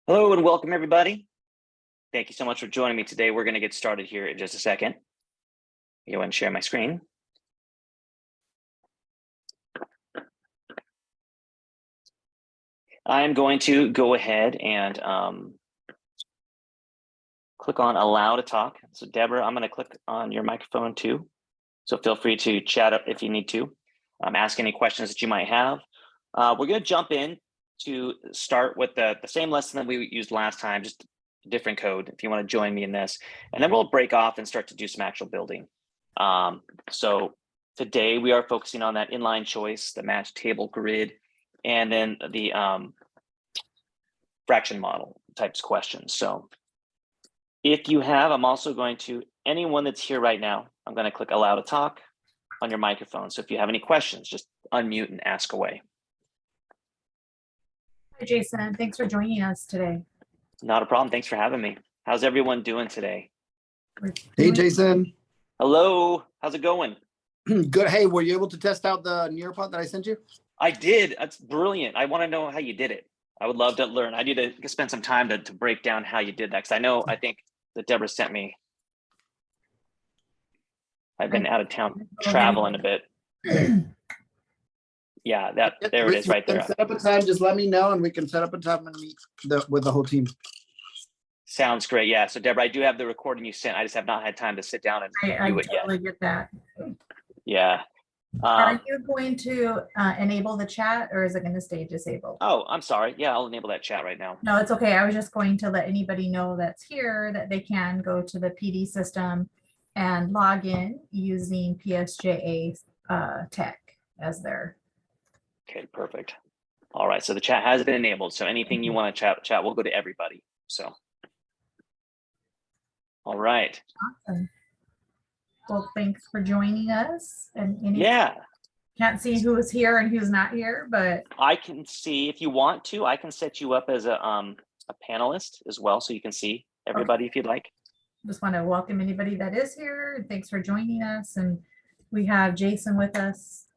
Hello and welcome everybody. Thank you so much for joining me today. We're going to get started here in just a second. Go ahead and share my screen. I'm going to go ahead and click on allow to talk. So Deborah, I'm going to click on your microphone too. So feel free to chat up if you need to. Ask any questions that you might have. We're going to jump in to start with the same lesson that we used last time, just a different code if you want to join me in this. And then we'll break off and start to do some actual building. So today we are focusing on that inline choice, the match table grid, and then the fraction model types questions. So if you have, I'm also going to, anyone that's here right now, I'm going to click allow to talk on your microphone. So if you have any questions, just unmute and ask away. Hi, Jason. Thanks for joining us today. Not a problem. Thanks for having me. How's everyone doing today? Hey, Jason. Hello. How's it going? Good. Hey, were you able to test out the Nearpod that I sent you? I did. That's brilliant. I want to know how you did it. I would love to learn. I need to spend some time to break down how you did that, because I think that Deborah sent me. I've been out of town traveling a bit. Yeah, there it is right there. Set up a time. Just let me know and we can set up a time and meet with the whole team. Sounds great. Yeah. So Deborah, I do have the recording you sent. I just have not had time to sit down and do it totally yet. Get that. Yeah. Are you going to enable the chat, or is it going to stay disabled? Oh, I'm sorry. Yeah, I'll enable that chat right now. No, it's okay. I was just going to let anybody know that's here that they can go to the PD system and log in using PSJA tech as their. Okay, perfect. All right. So the chat has been enabled. So anything you want to chat will go to everybody. So. All right. Awesome. Well, thanks for joining us. And yeah, can't see who is here and who's not here, but I can see, if you want to, I can set you up as a panelist as well, so you can see everybody if you'd like. Just want to welcome anybody that is here, and thanks for joining us. And we have Jason with us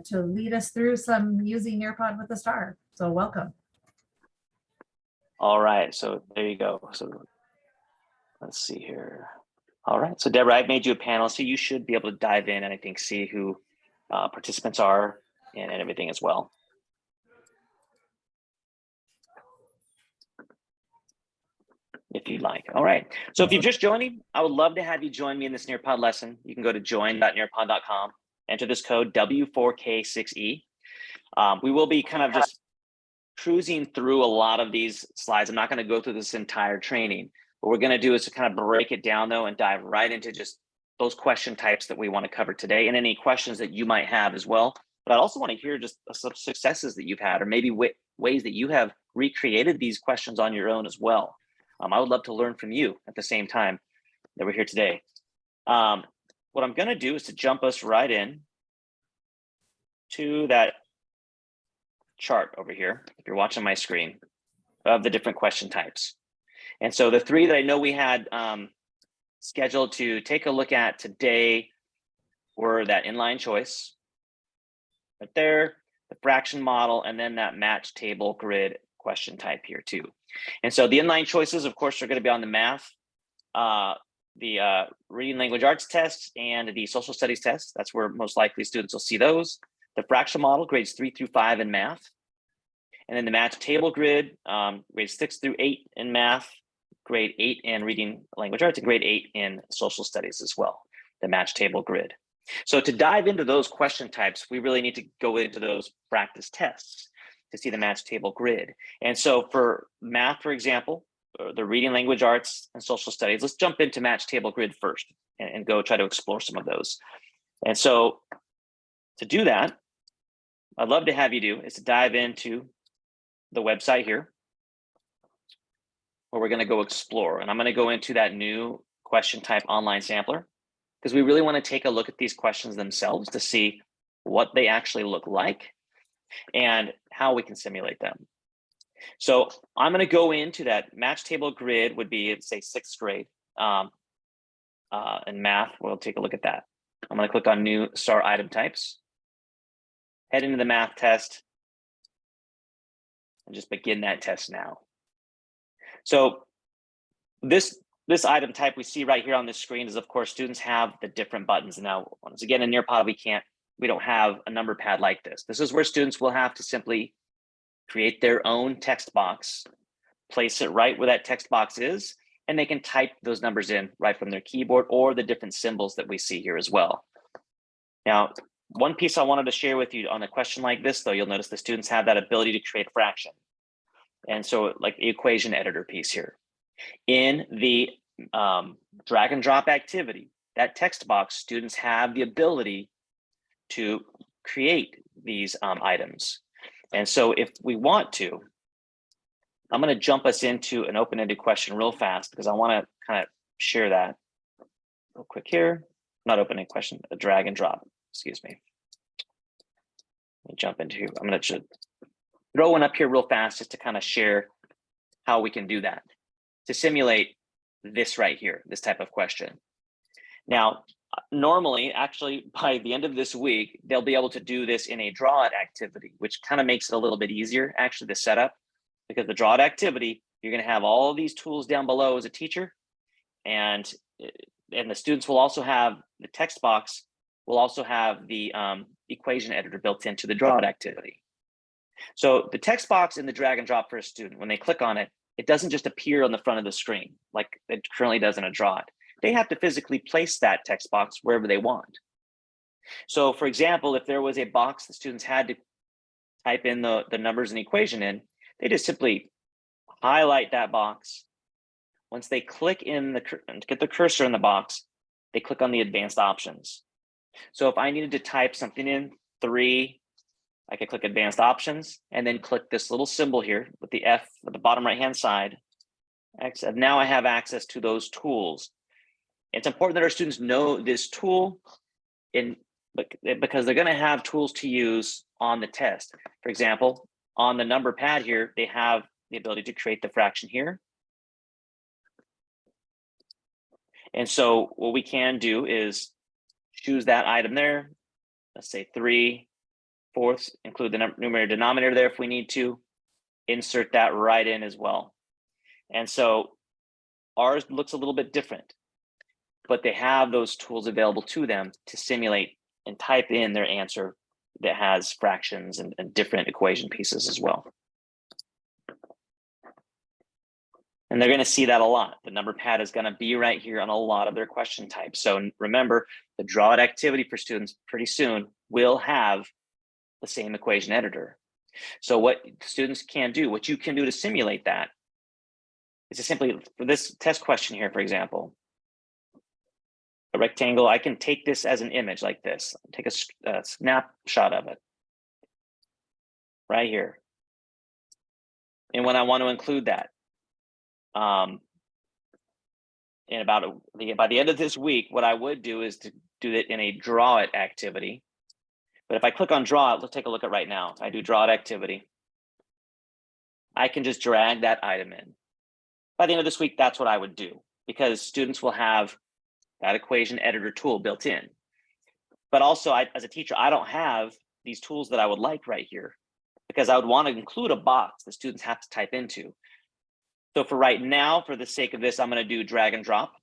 to lead us through some using Nearpod with a star. So welcome. All right, so there you go. So let's see here. All right, so Deborah, I've made you a panelist, so you should be able to dive in and I think see who participants are and everything as well. If you'd like. All right. So if you're just joining, I would love to have you join me in this Nearpod lesson. You can go to join.nearpod.com, enter this code W4K6E. We will be kind of just cruising through a lot of these slides. I'm not going to go through this entire training. What we're going to do is to kind of break it down though and dive right into just those question types that we want to cover today, and any questions that you might have as well. But I also want to hear just some successes that you've had, or maybe ways that you have recreated these questions on your own as well. I would love to learn from you at the same time that we're here today. What I'm going to do is to jump us right in to that chart over here, if you're watching my screen, of the different question types. And so the three that I know we had scheduled to take a look at today were that inline choice right there, the fraction model, and then that match table grid question type here too. And so the inline choices, of course, are going to be on the math, the reading language arts test, and the social studies test. That's where most likely students will see those. The fraction model, grades 3 through 5 in math. And then the match table grid, grades 6 through 8 in math, grade 8 in reading language arts, and grade 8 in social studies as well, the match table grid. So to dive into those question types, we really need to go into those practice tests to see the match table grid. And so for math, for example, the reading language arts and social studies, let's jump into match table grid first and go try to explore some of those. And so to do that, I'd love to have you do is to dive into the website here, where we're going to go explore. And I'm going to go into that new question type online sampler, because we really want to take a look at these questions themselves to see what they actually look like and how we can simulate them. So I'm going to go into that match table grid, would be, say, 6th grade in math. We'll take a look at that. I'm going to click on new star item types, head into the math test, and just begin that test now. So this item type we see right here on this screen is, of course, students have the different buttons. Now, once again, in Nearpod, we don't have a number pad like this. This is where students will have to simply create their own text box, place it right where that text box is, and they can type those numbers in right from their keyboard or the different symbols that we see here as well. Now, one piece I wanted to share with you on a question like this, though, you'll notice the students have that ability to create a fraction. And so like the equation editor piece here. In the drag and drop activity, that text box, students have the ability to create these items. And so if we want to, I'm going to jump us into an open-ended question real fast because I want to kind of share that real quick here. Not open-ended question, a drag and drop, excuse me. Let me jump into, I'm going to throw one up here real fast just to kind of share how we can do that to simulate this right here, this type of question. Now, normally, actually, by the end of this week, they'll be able to do this in a draw it activity, which kind of makes it a little bit easier, actually, to set up, because the draw it activity, you're going to have all these tools down below as a teacher, and the students will also have the text box, will also have the equation editor built into the draw it activity. So the text box in the drag and drop for a student, when they click on it, it doesn't just appear on the front of the screen like it currently does in a draw it. They have to physically place that text box wherever they want. So for example, if there was a box the students had to type in the numbers and equation in, they just simply highlight that box. Once they click in get the cursor in the box, they click on the advanced options. So if I needed to type something in 3, I could click advanced options and then click this little symbol here with the F at the bottom right hand side. And now I have access to those tools. It's important that our students know this tool because they're going to have tools to use on the test. For example, on the number pad here, they have the ability to create the fraction here. And so what we can do is choose that item there. Let's say 3/4, include the numerator denominator there if we need to, insert that right in as well. And so ours looks a little bit different, but they have those tools available to them to simulate and type in their answer that has fractions and different equation pieces as well. And they're going to see that a lot. The number pad is going to be right here on a lot of their question types. So remember, the draw it activity for students pretty soon will have the same equation editor. So what students can do, what you can do to simulate that, is to simply, for this test question here, for example, a rectangle, I can take this as an image like this, take a snapshot of it right here. And when I want to include that, and by the end of this week, what I would do is to do it in a draw it activity. But if I click on draw it, let's take a look at right now. I do draw it activity. I can just drag that item in. By the end of this week, that's what I would do, because students will have that equation editor tool built in. But also, as a teacher, I don't have these tools that I would like right here, because I would want to include a box that students have to type into. So for right now, for the sake of this, I'm going to do drag and drop,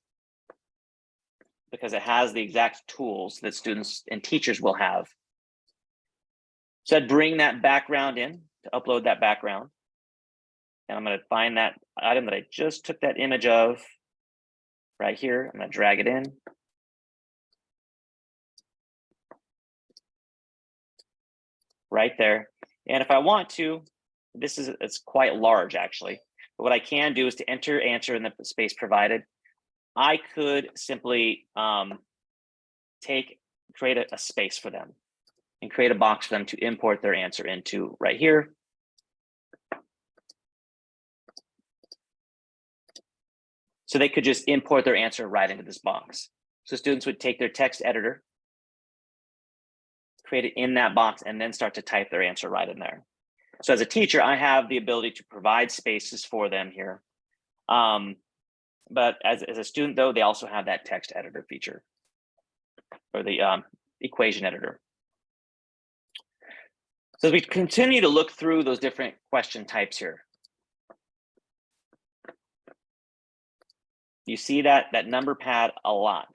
because it has the exact tools that students and teachers will have. So I'd bring that background in to upload that background. And I'm going to find that item that I just took that image of right here. I'm going to drag it in. Right there. And if I want to, it's quite large actually. But what I can do is to enter answer in the space provided. I could simply create a space for them and create a box for them to import their answer into right here. So they could just import their answer right into this box. So students would take their text editor, create it in that box, and then start to type their answer right in there. So as a teacher, I have the ability to provide spaces for them here. But as a student, though, they also have that text editor feature, or the equation editor. So as we continue to look through those different question types here, you see that number pad a lot.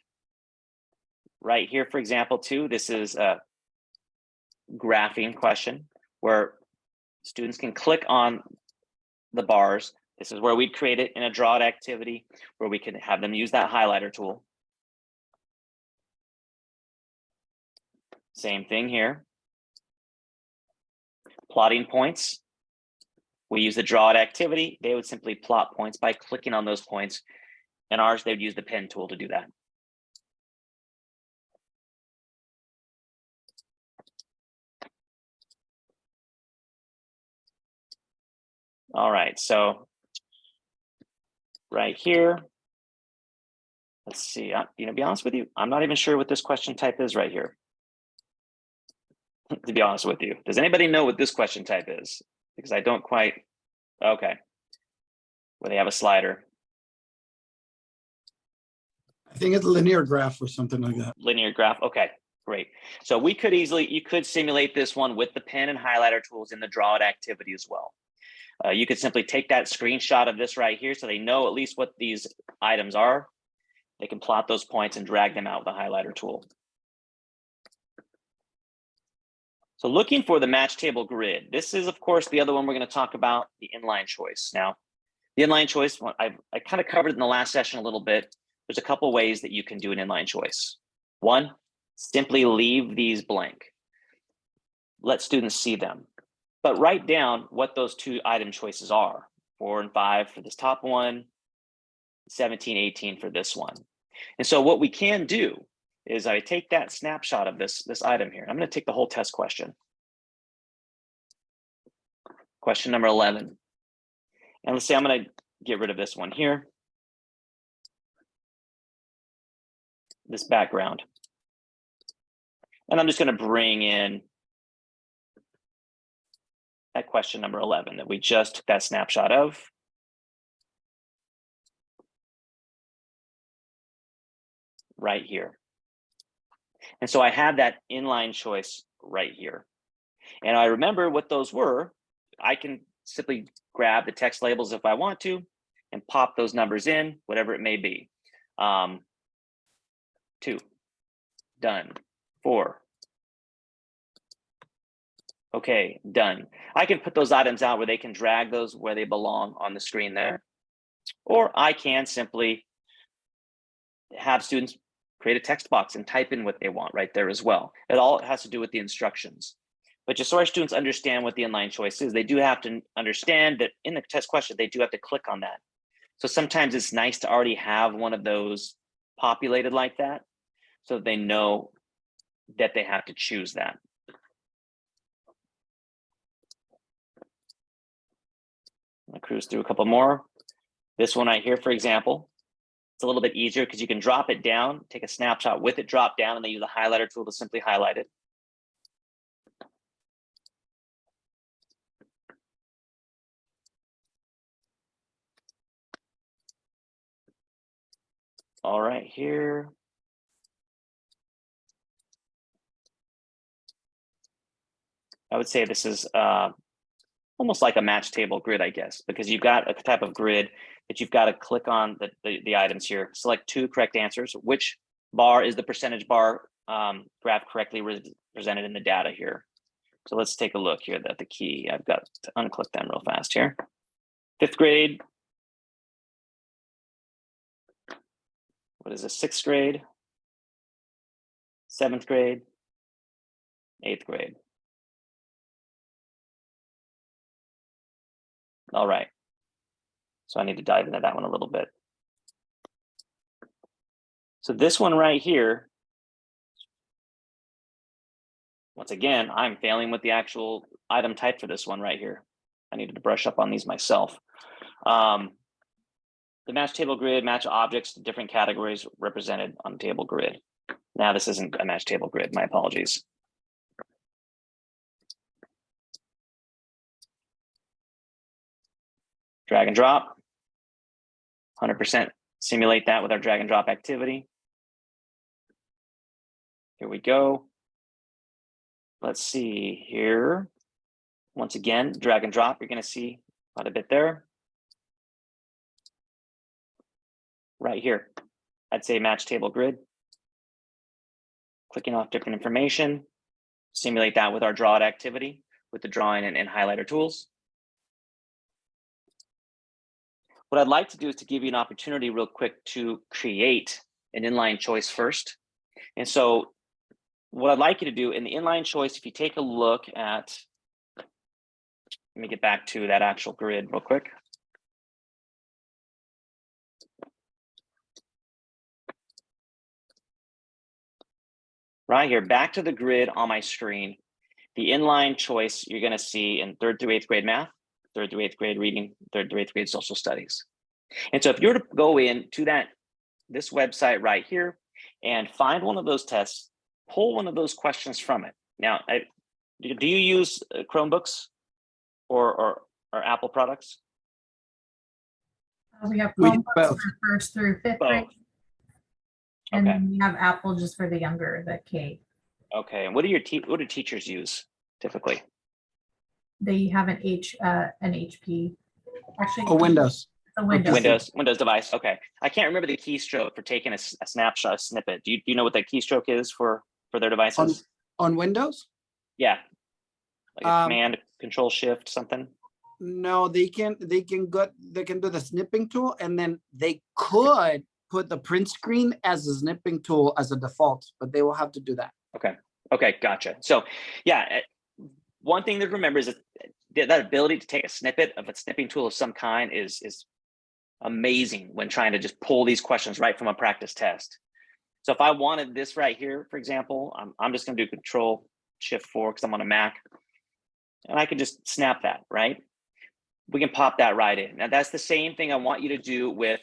Right here, for example, too, this is a graphing question where students can click on the bars. This is where we'd create it in a draw it activity where we can have them use that highlighter tool. Same thing here. Plotting points. We use the draw it activity. They would simply plot points by clicking on those points. And ours, they would use the pen tool to do that. All right, so right here, let's see, to be honest with you, I'm not even sure what this question type is right here. To be honest with you, does anybody know what this question type is? Because I don't quite, okay. Where they have a slider. I think it's a linear graph or something like that. Linear graph, okay, great. So we could you could simulate this one with the pen and highlighter tools in the draw it activity as well. You could simply take that screenshot of this right here so they know at least what these items are. They can plot those points and drag them out with the highlighter tool. So looking for the match table grid, this is, of course, the other one we're going to talk about, the inline choice. Now, the inline choice, I kind of covered in the last session a little bit. There's a couple ways that you can do an inline choice. One, simply leave these blank. Let students see them. But write down what those two item choices are, 4 and 5 for this top one, 17, 18 for this one. And so what we can do is I take that snapshot of this item here. I'm going to take the whole test question. Question number 11. And let's say I'm going to get rid of this one here. This background. And I'm just going to bring in that question number 11 that we just took that snapshot of. Right here. And so I have that inline choice right here. And I remember what those were. I can simply grab the text labels if I want to and pop those numbers in, whatever it may be. 2, done. 4. Okay, done. I can put those items out where they can drag those where they belong on the screen there. Or I can simply have students create a text box and type in what they want right there as well. It all has to do with the instructions. But just so our students understand what the inline choice is, they do have to understand that in the test question, they do have to click on that. So sometimes it's nice to already have one of those populated like that so that they know that they have to choose that. I'll cruise through a couple more. This one right here, for example, it's a little bit easier because you can drop it down, take a snapshot with it drop down, and then use a highlighter tool to simply highlight it. All right, here. I would say this is almost like a match table grid, I guess, because you've got a type of grid that you've got to click on the items here. Select 2 correct answers. Which bar is the percentage bar graph correctly represented in the data here? So let's take a look here at the key. I've got to unclick them real fast here. 5th grade. What is this? 6th grade, 7th grade, 8th grade. All right. So I need to dive into that one a little bit. So this one right here, once again, I'm failing with the actual item type for this one right here. I needed to brush up on these myself. The match table grid, match objects, different categories represented on the table grid. Now this isn't a match table grid, my apologies. Drag and drop, 100% simulate that with our drag and drop activity. Here we go. Let's see here. Once again, drag and drop, you're going to see quite a bit there. Right here, I'd say match table grid. Clicking off different information, simulate that with our draw it activity with the drawing and highlighter tools. What I'd like to do is to give you an opportunity real quick to create an inline choice first. And so what I'd like you to do in the inline choice, if you take a look at, let me get back to that actual grid real quick. Right here, back to the grid on my screen, the inline choice you're going to see in 3rd through 8th grade math, 3rd through 8th grade reading, 3rd through 8th grade social studies. And so if you were to go into this website right here and find one of those tests, pull one of those questions from it. Now, do you use Chromebooks or Apple products? We have We do Chromebooks both. for 1st through 5th grade. Both. And Okay. then we have Apple just for the younger, the K. Okay, and what do teachers use typically? They have an HP. Actually, Oh, Windows. a Windows. Windows device. Okay, I can't remember the keystroke for taking a snapshot, a snippet. Do you know what that keystroke is for their devices? On Windows? Yeah, like a command, control, shift, something. No, they can do the snipping tool, and then they could put the print screen as a snipping tool as a default, but they will have to do that. Okay, gotcha. So yeah, one thing to remember is that ability to take a snippet of a snipping tool of some kind is amazing when trying to just pull these questions right from a practice test. So if I wanted this right here, for example, I'm just going to do Control Shift 4 because I'm on a Mac, and I can just snap that, right? We can pop that right in. Now that's the same thing I want you to do with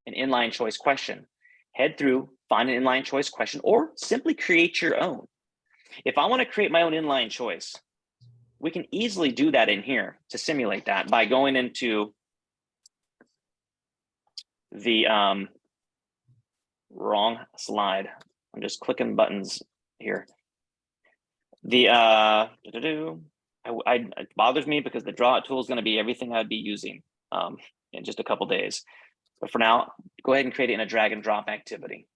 an inline choice question. Head through, find an inline choice question, or simply create your own. If I want to create my own inline choice, we can easily do that in here to simulate that by going into the wrong slide. I'm just clicking buttons here. The it bothers me because the draw it tool is going to be everything I'd be using in just a couple days. But for now, go ahead and create it in a drag and drop activity.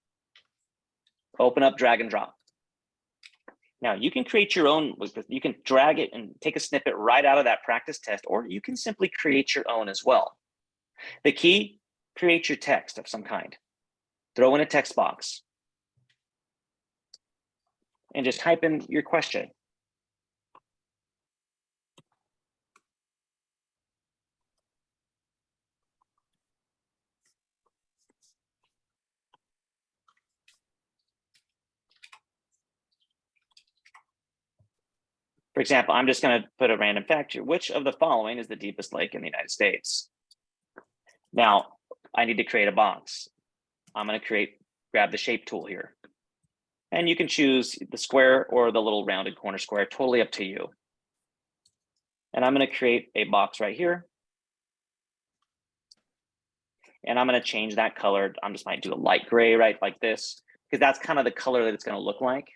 Open up drag and drop. Now you can create your own, you can drag it and take a snippet right out of that practice test, or you can simply create your own as well. The key, create your text of some kind. Throw in a text box and just type in your question. For example, I'm just going to put a random fact here. Which of the following is the deepest lake in the United States? Now, I need to create a box. I'm going to grab the shape tool here. And you can choose the square or the little rounded corner square, totally up to you. And I'm going to create a box right here. And I'm going to change that color. I just might do a light gray, right, like this, because that's kind of the color that it's going to look like.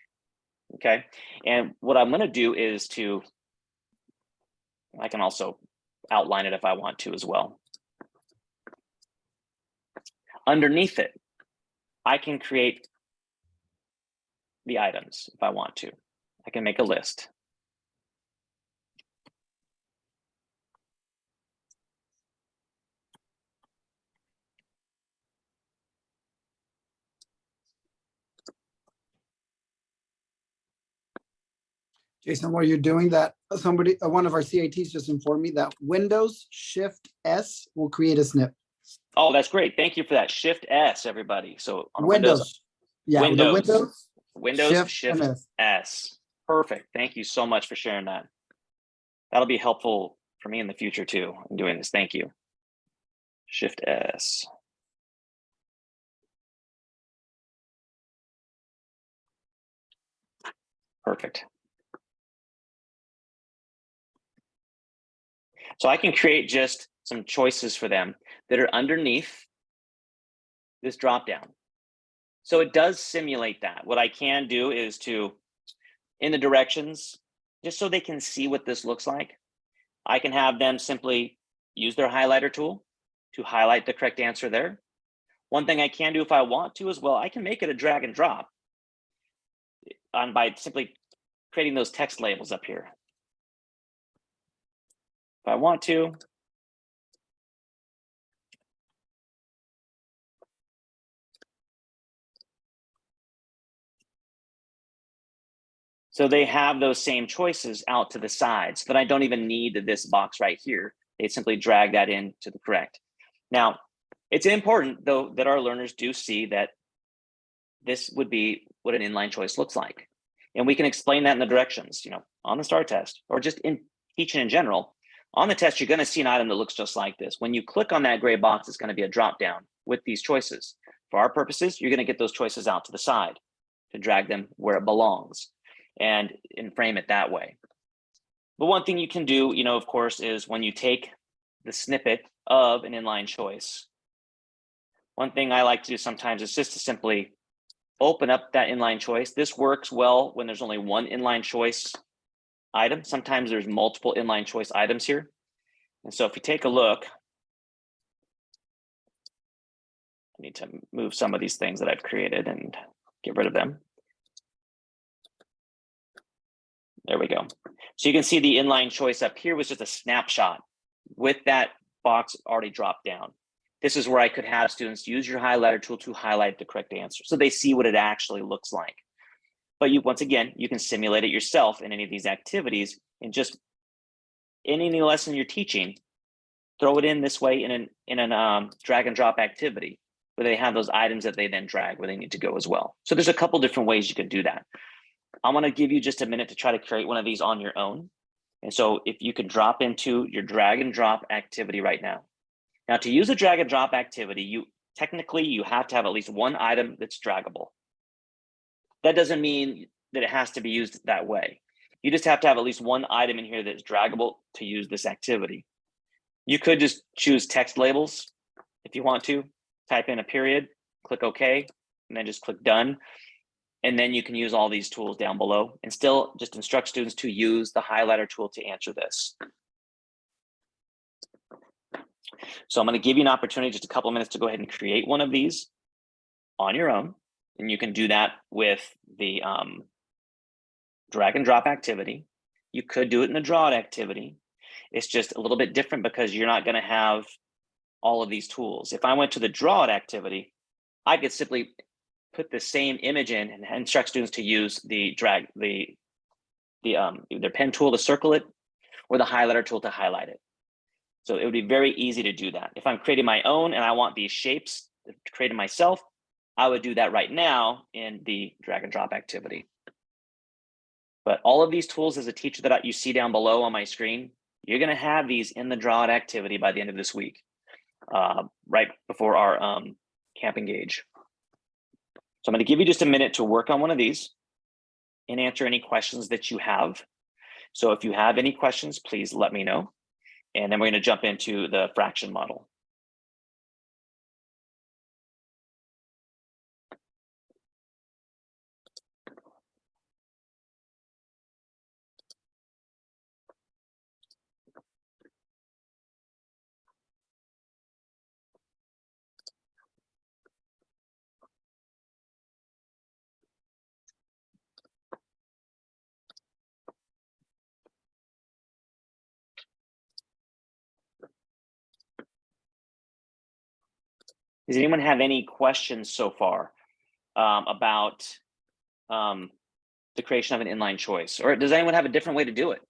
Okay, and what I'm going to do is I can also outline it if I want to as well. Underneath it, I can create the items if I want to. I can make a list. Jason, while you're doing that, one of our CATs just informed me that Windows Shift S will create a snip. Oh, that's great. Thank you for that. Shift S, everybody. So on Windows. Yeah, Windows Shift S. Perfect. Thank you so much for sharing that. That'll be helpful for me in the future too. I'm doing this. Thank you. Shift S. Perfect. So I can create just some choices for them that are underneath this dropdown. So it does simulate that. What I can do is in the directions, just so they can see what this looks like, I can have them simply use their highlighter tool to highlight the correct answer there. One thing I can do if I want to as well, I can make it a drag and drop by simply creating those text labels up here. If I want to. So they have those same choices out to the side so that I don't even need this box right here. They simply drag that in to the correct. Now, it's important though that our learners do see that this would be what an inline choice looks like. And we can explain that in the directions, on the STAR test or just in teaching in general. On the test, you're going to see an item that looks just like this. When you click on that gray box, it's going to be a drop down with these choices. For our purposes, you're going to get those choices out to the side to drag them where it belongs and frame it that way. But one thing you can do, of course, is when you take the snippet of an inline choice, one thing I like to do sometimes is just to simply open up that inline choice. This works well when there's only one inline choice item. Sometimes there's multiple inline choice items here. And so if you take a look, I need to move some of these things that I've created and get rid of them. There we go. So you can see the inline choice up here was just a snapshot with that box already dropped down. This is where I could have students use your highlighter tool to highlight the correct answer so they see what it actually looks like. But once again, you can simulate it yourself in any of these activities and just in any lesson you're teaching, throw it in this way in an drag and drop activity where they have those items that they then drag where they need to go as well. So there's a couple different ways you could do that. I'm going to give you just a minute to try to create one of these on your own. And so if you could drop into your drag and drop activity right now. Now to use a drag and drop activity, technically you have to have at least one item that's draggable. That doesn't mean that it has to be used that way. You just have to have at least one item in here that's draggable to use this activity. You could just choose text labels if you want to, type in a period, click OK, and then just click done. And then you can use all these tools down below and still just instruct students to use the highlighter tool to answer this. So I'm going to give you an opportunity, just a couple of minutes to go ahead and create one of these on your own. And you can do that with the drag and drop activity. You could do it in the draw activity. It's just a little bit different because you're not going to have all of these tools. If I went to the draw activity, I could simply put the same image in and instruct students to use the drag, either pen tool to circle it or the highlighter tool to highlight it. So it would be very easy to do that. If I'm creating my own and I want these shapes created myself, I would do that right now in the drag and drop activity. But all of these tools as a teacher that you see down below on my screen, you're going to have these in the draw activity by the end of this week, right before our Camp Engage. So I'm going to give you just a minute to work on one of these and answer any questions that you have. So if you have any questions, please let me know. And then we're going to jump into the fraction model. Does anyone have any questions so far about the creation of an inline choice? Or does anyone have a different way to do it?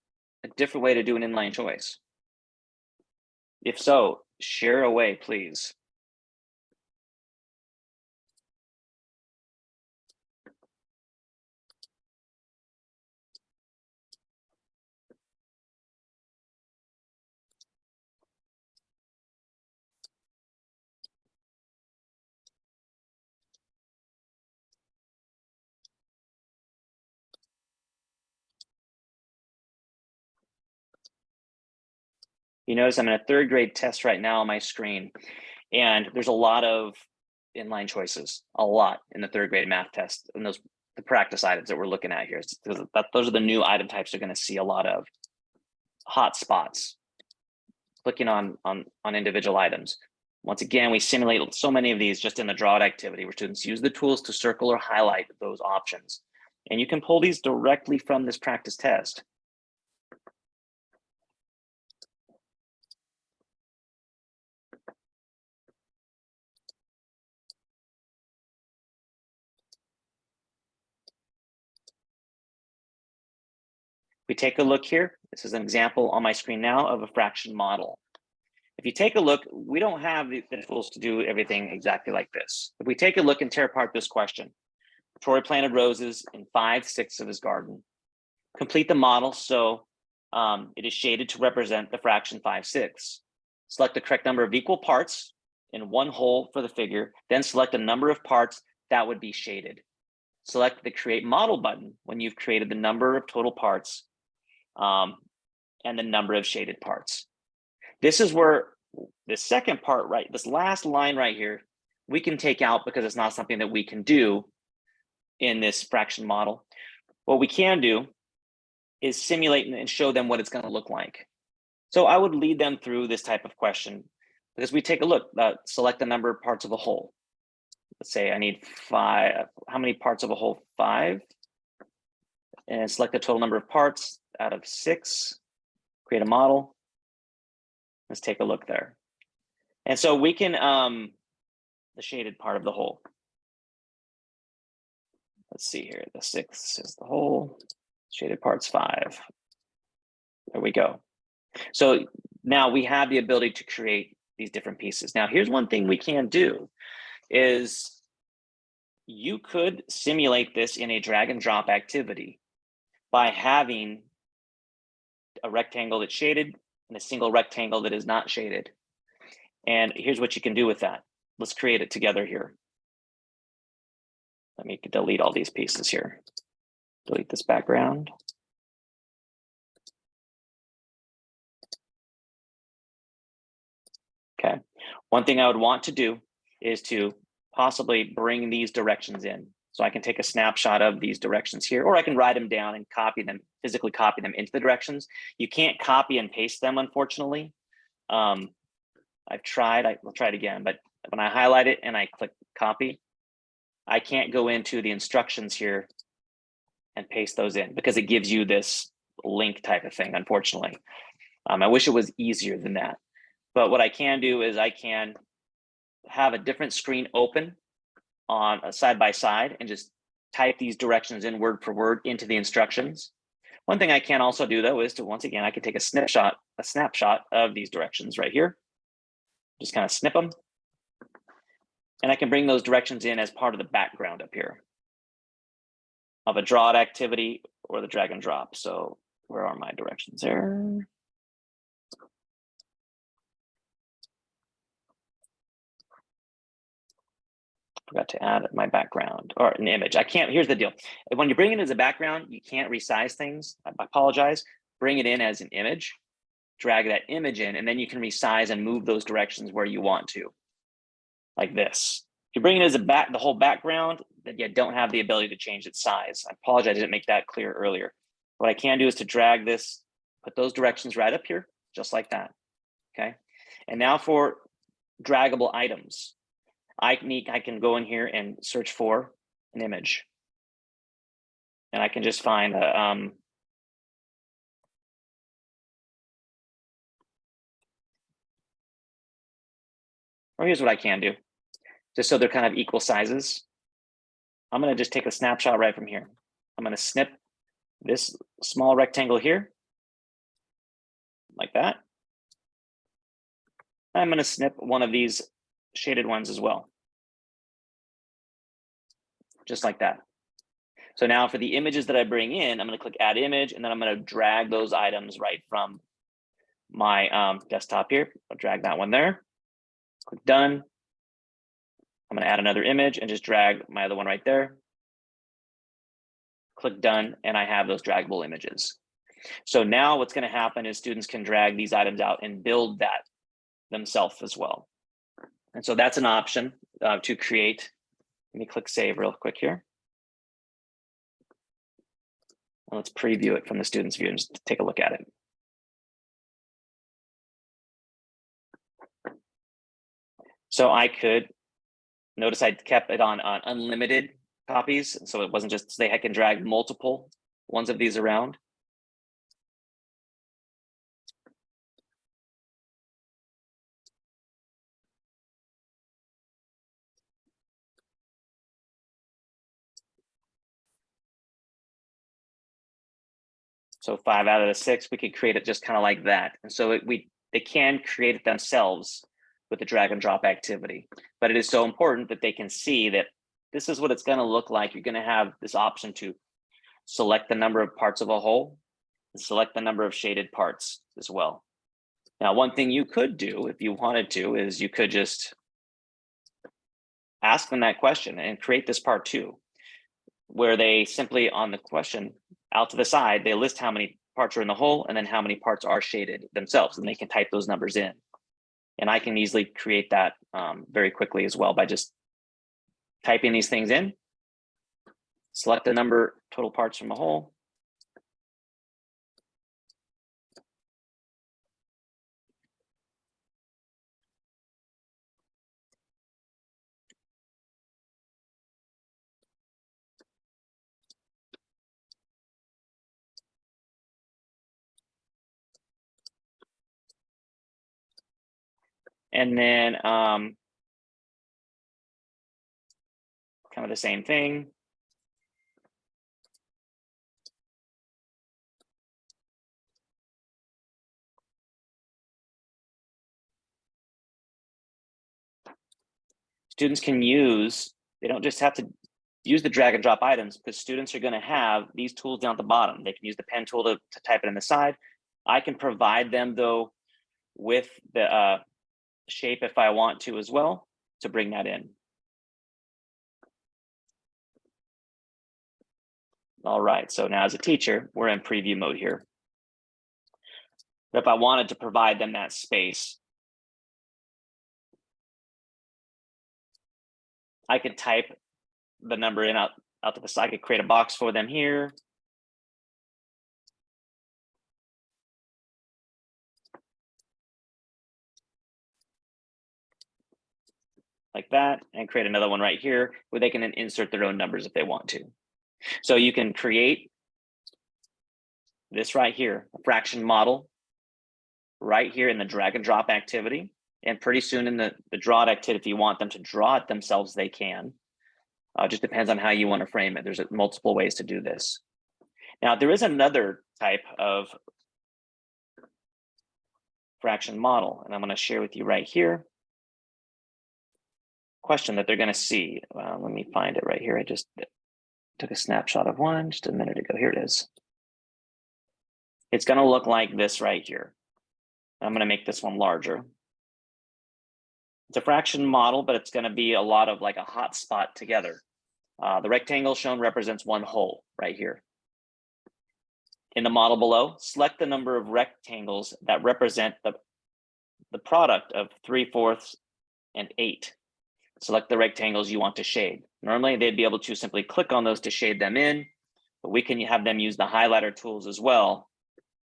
A different way to do an inline choice? If so, share away, please. You notice I'm in a third grade test right now on my screen, and there's a lot of inline choices, a lot in the third grade math test. And those the practice items that we're looking at here. Those are the new item types you're going to see a lot of. Hot spots, clicking on individual items. Once again, we simulate so many of these just in the draw activity where students use the tools to circle or highlight those options. And you can pull these directly from this practice test. We take a look here. This is an example on my screen now of a fraction model. If you take a look, we don't have the tools to do everything exactly like this. If we take a look and tear apart this question, Troy planted roses in 5/6 of his garden. Complete the model so it is shaded to represent the fraction 5/6. Select the correct number of equal parts in one hole for the figure, then select a number of parts that would be shaded. Select the Create Model button when you've created the number of total parts and the number of shaded parts. This is where the second part, right, this last line right here, we can take out because it's not something that we can do in this fraction model. What we can do is simulate and show them what it's going to look like. So I would lead them through this type of question because we take a look, select the number of parts of a whole. Let's say I need 5. How many parts of a whole? 5. And select the total number of parts out of 6. Create a model. Let's take a look there. And so we can, the shaded part of the whole. Let's see here. The 6 is the whole. Shaded part's 5. There we go. So now we have the ability to create these different pieces. Now, here's one thing we can do is you could simulate this in a drag and drop activity by having a rectangle that's shaded and a single rectangle that is not shaded. And here's what you can do with that. Let's create it together here. Let me delete all these pieces here. Delete this background. Okay. One thing I would want to do is to possibly bring these directions in. So I can take a snapshot of these directions here, or I can write them down and copy them, physically copy them into the directions. You can't copy and paste them, unfortunately. I've tried, I'll try it again, but when I highlight it and I click copy, I can't go into the instructions here and paste those in because it gives you this link type of thing, unfortunately. I wish it was easier than that. But what I can do is I can have a different screen open on a side by side and just type these directions in word for word into the instructions. One thing I can also do though is to, once again, I can take a snapshot of these directions right here. Just kind of snip them. And I can bring those directions in as part of the background up here of a draw activity or the drag and drop. So where are my directions there? Forgot to add my background or an image. I can't, here's the deal. When you bring it as a background, you can't resize things. I apologize. Bring it in as an image, drag that image in, and then you can resize and move those directions where you want to, like this. If you bring it as the whole background, then you don't have the ability to change its size. I apologize, I didn't make that clear earlier. What I can do is to drag this, put those directions right up here, just like that, okay? And now for draggable items. I can go in here and search for an image. And I can just find a, or here's what I can do, just so they're kind of equal sizes. I'm gonna just take a snapshot right from here. I'm gonna snip this small rectangle here, like that. I'm gonna snip one of these shaded ones as well. Just like that. So now for the images that I bring in, I'm gonna click add image, and then I'm gonna drag those items right from my desktop here. I'll drag that one there, click done. I'm gonna add another image and just drag my other one right there. Click done, and I have those draggable images. So now what's gonna happen is students can drag these items out and build that themselves as well. And so that's an option to create. Let me click save real quick here. Let's preview it from the student's view and just take a look at it. So I could, notice I kept it on unlimited copies. So it wasn't just, I can drag multiple ones of these around. So 5 out of the 6, we could create it just kind of like that. And so they can create it themselves with the drag and drop activity. But it is so important that they can see that this is what it's going to look like. You're going to have this option to select the number of parts of a whole and select the number of shaded parts as well. Now, one thing you could do if you wanted to is you could just ask them that question and create this part too, where they simply on the question out to the side, they list how many parts are in the whole and then how many parts are shaded themselves, and they can type those numbers in. And I can easily create that very quickly as well by just typing these things in, select the number total parts from a whole. And then kind of the same thing. Students can use, they don't just have to use the drag and drop items, because students are going to have these tools down at the bottom. They can use the pen tool to type it in the side. I can provide them though with the shape if I want to as well, to bring that in. All right, so now as a teacher, we're in preview mode here. But if I wanted to provide them that space, I could type the number in out to the side. I could create a box for them here. Like that, and create another one right here where they can then insert their own numbers if they want to. So you can create this right here, a fraction model, right here in the drag and drop activity. And pretty soon in the draw it activity, if you want them to draw it themselves, they can. Just depends on how you want to frame it. There's multiple ways to do this. Now, there is another type of fraction model, and I'm going to share with you right here. Question that they're going to see. Let me find it right here. I just took a snapshot of one just a minute ago. Here it is. It's going to look like this right here. I'm going to make this one larger. It's a fraction model, but it's going to be a lot of like a hot spot together. The rectangle shown represents one whole right here. In the model below, select the number of rectangles that represent the product of 3/4 and 8. Select the rectangles you want to shade. Normally, they'd be able to simply click on those to shade them in, but we can have them use the highlighter tools as well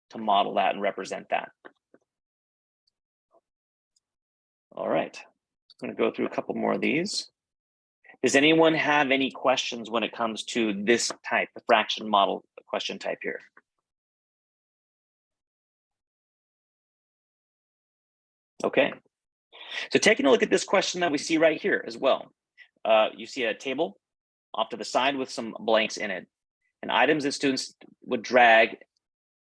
to model that and represent that. All right, I'm going to go through a couple more of these. Does anyone have any questions when it comes to this type of fraction model question type here? Okay, so taking a look at this question that we see right here as well. You see a table off to the side with some blanks in it, and items that students would drag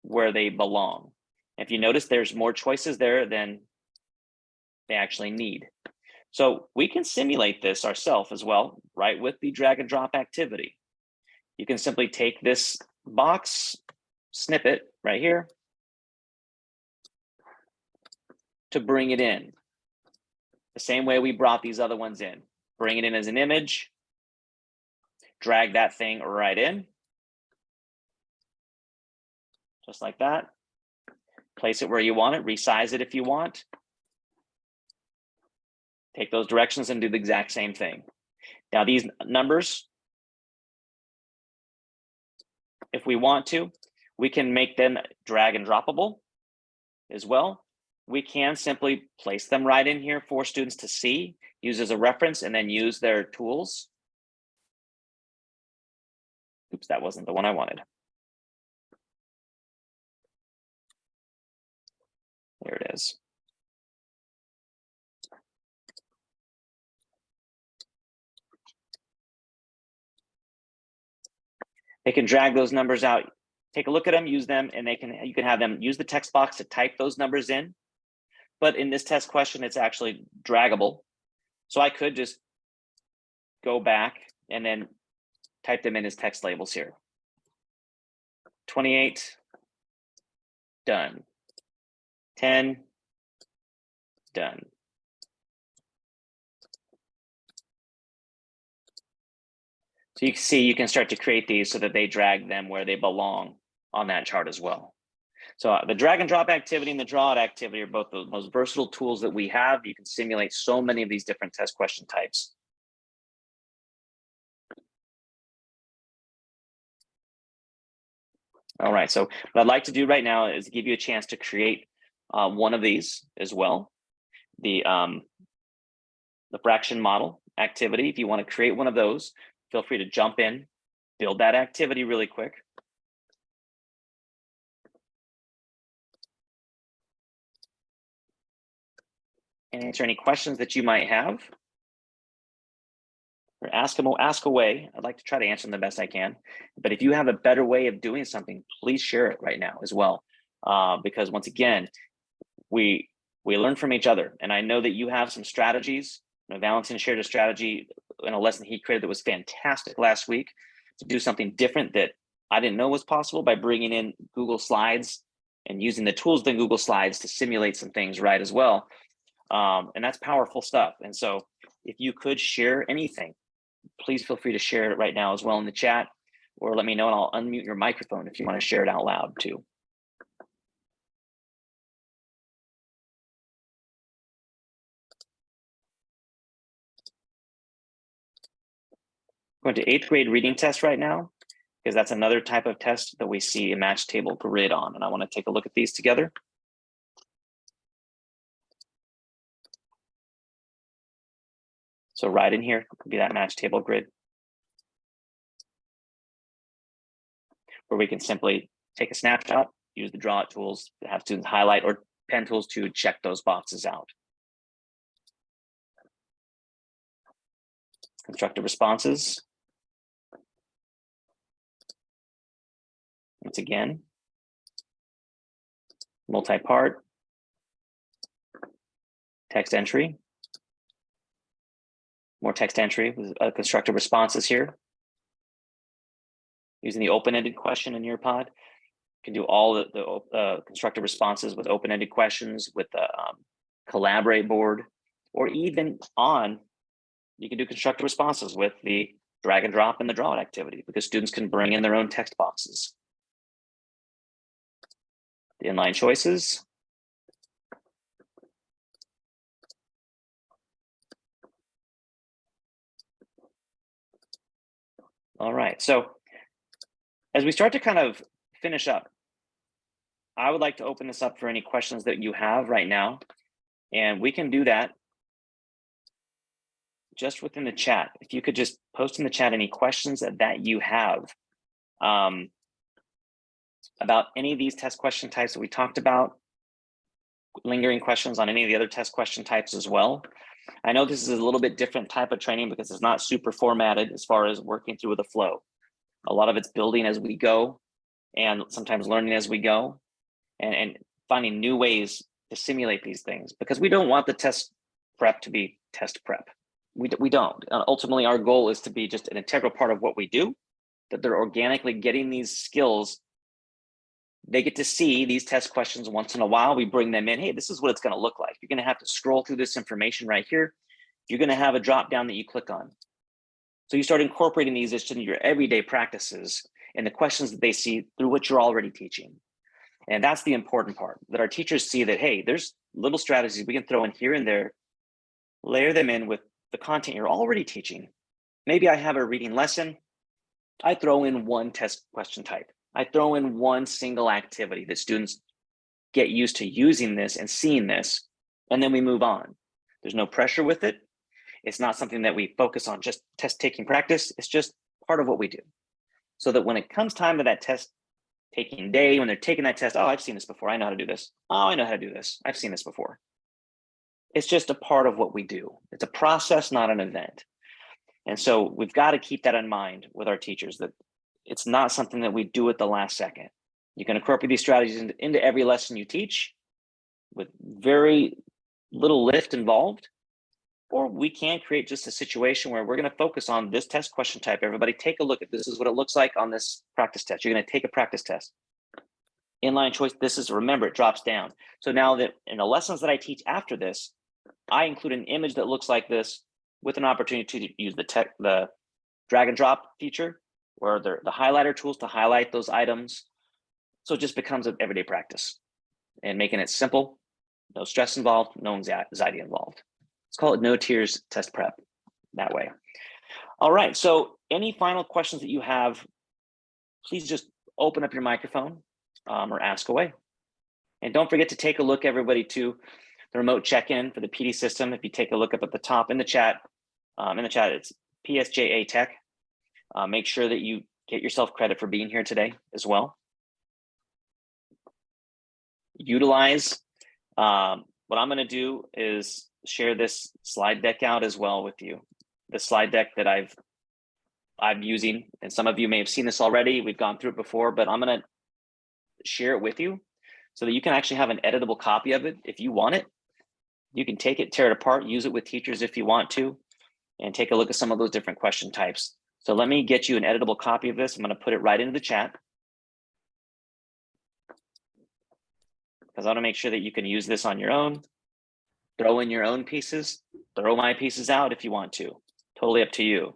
where they belong. If you notice, there's more choices there than they actually need. So we can simulate this ourselves as well, right, with the drag and drop activity. You can simply take this box, snippet right here, to bring it in. The same way we brought these other ones in. Bring it in as an image, drag that thing right in, just like that. Place it where you want it, resize it if you want. Take those directions and do the exact same thing. Now these numbers if we want to, we can make them drag and droppable as well. We can simply place them right in here for students to see, use as a reference, and then use their tools. Oops, that wasn't the one I wanted. There it is. They can drag those numbers out, take a look at them, use them, and you can have them use the text box to type those numbers in. But in this test question, it's actually draggable. So I could just go back and then type them in as text labels here. 28, done. 10, done. So you can see you can start to create these so that they drag them where they belong on that chart as well. So the drag and drop activity and the draw out activity are both the most versatile tools that we have. You can simulate so many of these different test question types. All right, so what I'd like to do right now is give you a chance to create one of these as well. The fraction model activity, if you want to create one of those, feel free to jump in, build that activity really quick. And answer any questions that you might have. Or ask away. I'd like to try to answer them the best I can. But if you have a better way of doing something, please share it right now as well. Because once again, we learn from each other. And I know that you have some strategies. Valentin shared a strategy in a lesson he created that was fantastic last week to do something different that I didn't know was possible by bringing in Google Slides and using the tools in Google Slides to simulate some things right as well. And that's powerful stuff. And so if you could share anything, please feel free to share it right now as well in the chat, or let me know and I'll unmute your microphone if you want to share it out loud too. Going to 8th grade reading test right now, because that's another type of test that we see a match table grid on. And I want to take a look at these together. So right in here could be that match table grid, where we can simply take a snapshot, use the draw it tools to have students highlight or pen tools to check those boxes out. Constructive responses. Once again, multi-part, text entry, more text entry with constructive responses here. Using the open-ended question in Nearpod, you can do all the constructive responses with open-ended questions, with the collaborate board, or even you can do constructive responses with the drag and drop and the draw it activity, because students can bring in their own text boxes. The inline choices. All right, so as we start to kind of finish up, I would like to open this up for any questions that you have right now. And we can do that just within the chat. If you could just post in the chat any questions that you have about any of these test question types that we talked about, lingering questions on any of the other test question types as well. I know this is a little bit different type of training because it's not super formatted as far as working through the flow. A lot of it's building as we go and sometimes learning as we go and finding new ways to simulate these things, because we don't want the test prep to be test prep. We don't. Ultimately, our goal is to be just an integral part of what we do, that they're organically getting these skills. They get to see these test questions once in a while. We bring them in. Hey, this is what it's going to look like. You're going to have to scroll through this information right here. You're going to have a drop down that you click on. So you start incorporating these into your everyday practices and the questions that they see through what you're already teaching. And that's the important part, that our teachers see that, hey, there's little strategies we can throw in here and there, layer them in with the content you're already teaching. Maybe I have a reading lesson. I throw in one test question type. I throw in one single activity that students get used to using this and seeing this, and then we move on. There's no pressure with it. It's not something that we focus on, just test taking practice. It's just part of what we do. So that when it comes time to that test taking day, when they're taking that test, oh, I've seen this before. I know how to do this. Oh, I know how to do this. I've seen this before. It's just a part of what we do. It's a process, not an event. And so we've got to keep that in mind with our teachers, that it's not something that we do at the last second. You can incorporate these strategies into every lesson you teach with very little lift involved, or we can create just a situation where we're going to focus on this test question type. Everybody take a look at this is what it looks like on this practice test. You're going to take a practice test. Inline choice, this is, remember, it drops down. So now that in the lessons that I teach after this, I include an image that looks like this with an opportunity to use the drag and drop feature or the highlighter tools to highlight those items. So it just becomes an everyday practice and making it simple, no stress involved, no anxiety involved. Let's call it no tears test prep that way. All right, so any final questions that you have, please just open up your microphone or ask away. And don't forget to take a look, everybody, to the remote check-in for the PD system. If you take a look up at the top in the chat, it's PSJA Tech. Make sure that you get yourself credit for being here today as well. Utilize, what I'm gonna do is share this slide deck out as well with you. The slide deck that I'm using, and some of you may have seen this already. We've gone through it before, but I'm gonna share it with you so that you can actually have an editable copy of it if you want it. You can take it, tear it apart, use it with teachers if you want to, and take a look at some of those different question types. So let me get you an editable copy of this. I'm gonna put it right into the chat, because I want to make sure that you can use this on your own, throw in your own pieces, throw my pieces out if you want to, totally up to you.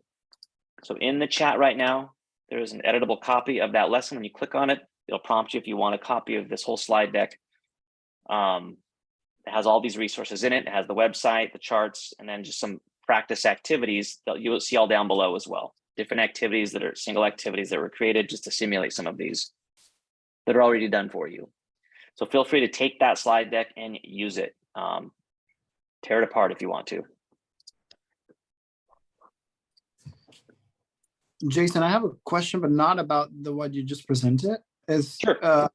So in the chat right now, there is an editable copy of that lesson. When you click on it, it'll prompt you if you want a copy of this whole slide deck. It has all these resources in it. It has the website, the charts, and then just some practice activities that you will see all down below as well. Different activities that are single activities that were created just to simulate some of these that are already done for you. So feel free to take that slide deck and use it. Tear it apart if you want to. Jason, I have a question, but not about what you just presented. Sure.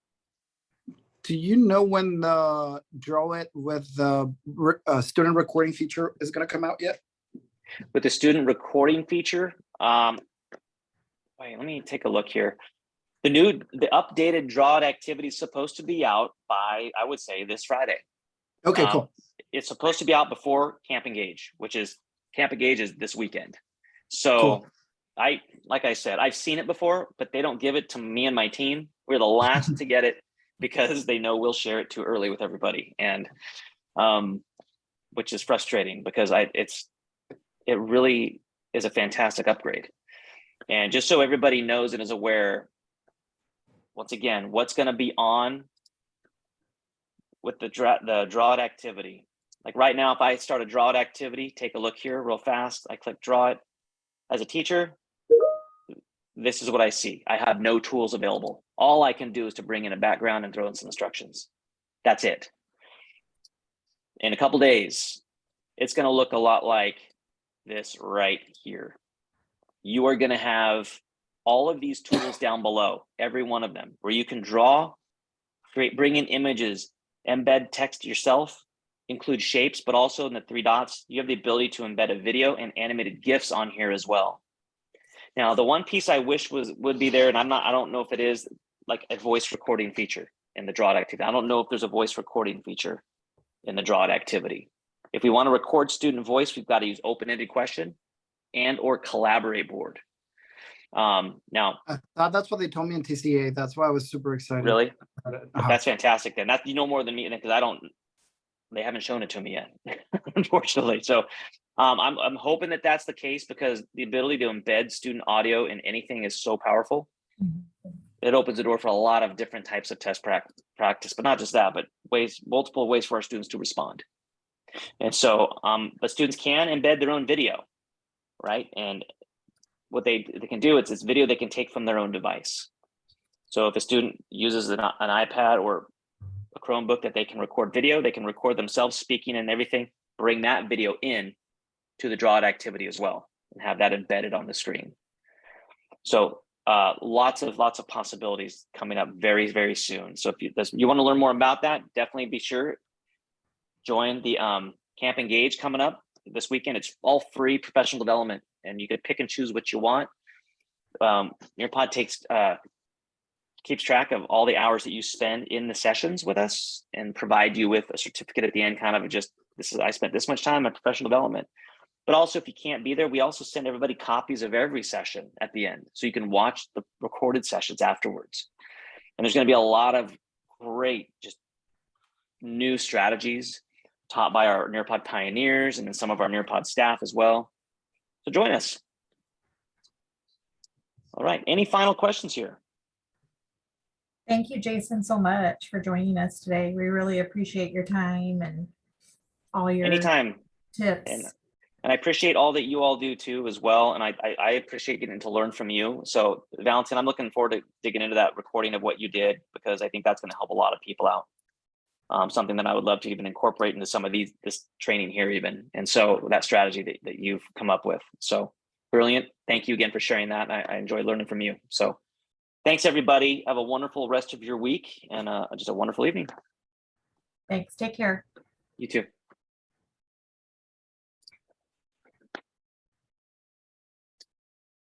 Do you know when the Draw It with the student recording feature is going to come out yet? With the student recording feature, wait, let me take a look here. The updated Draw It activity is supposed to be out by, I would say, this Friday. Okay, cool. It's supposed to be out before Camp Engage, Camp Engage is this weekend. So Cool. like I said, I've seen it before, but they don't give it to me and my team. We're the last to get it because they know we'll share it too early with everybody. And which is frustrating because it really is a fantastic upgrade. And just so everybody knows and is aware, once again, what's going to be on with the Draw It activity. Like right now, if I start a Draw It activity, take a look here real fast. I click Draw It. As a teacher, this is what I see. I have no tools available. All I can do is to bring in a background and throw in some instructions. That's it. In a couple days, it's going to look a lot like this right here. You are going to have all of these tools down below, every one of them, where you can draw, bring in images, embed text yourself, include shapes, but also in the 3 dots, you have the ability to embed a video and animated GIFs on here as well. Now, the one piece I wish would be there, and I don't know if it is, like a voice recording feature in the Draw It activity. I don't know if there's a voice recording feature in the Draw It activity. If we want to record student voice, we've got to use open-ended question and or collaborate board. Now, I thought that's what they told me in TCA. That's why I was super excited. really, about it. that's fantastic. Then you know more than me, because they haven't shown it to me yet, unfortunately. So I'm hoping that that's the case, because the ability to embed student audio in anything is so powerful. It opens the door for a lot of different types of test practice, but not just that, but multiple ways for our students to respond. And so the students can embed their own video, right? And what they can do, it's video they can take from their own device. So if a student uses an iPad or a Chromebook that they can record video, they can record themselves speaking and everything, bring that video in to the draw it activity as well and have that embedded on the screen. So lots of possibilities coming up very, very soon. So if you want to learn more about that, definitely be sure join the Camp Engage coming up this weekend. It's all free professional development, and you can pick and choose what you want. Nearpod keeps track of all the hours that you spend in the sessions with us and provide you with a certificate at the end, kind of just, I spent this much time on professional development. But also, if you can't be there, we also send everybody copies of every session at the end, so you can watch the recorded sessions afterwards. And there's going to be a lot of great, just new strategies taught by our Nearpod pioneers and then some of our Nearpod staff as well. So join us. All right. Any final questions here? Thank you, Jason, so much for joining us today. We really appreciate your time and all your Anytime. tips. And I appreciate all that you all do too as well. And I appreciate getting to learn from you. So Valentin, I'm looking forward to digging into that recording of what you did, because I think that's going to help a lot of people out. Something that I would love to even incorporate into some of this training here even. And so that strategy that you've come up with. So brilliant. Thank you again for sharing that. I enjoy learning from you. So thanks everybody. Have a wonderful rest of your week and just a wonderful evening. Thanks. Take care. You too.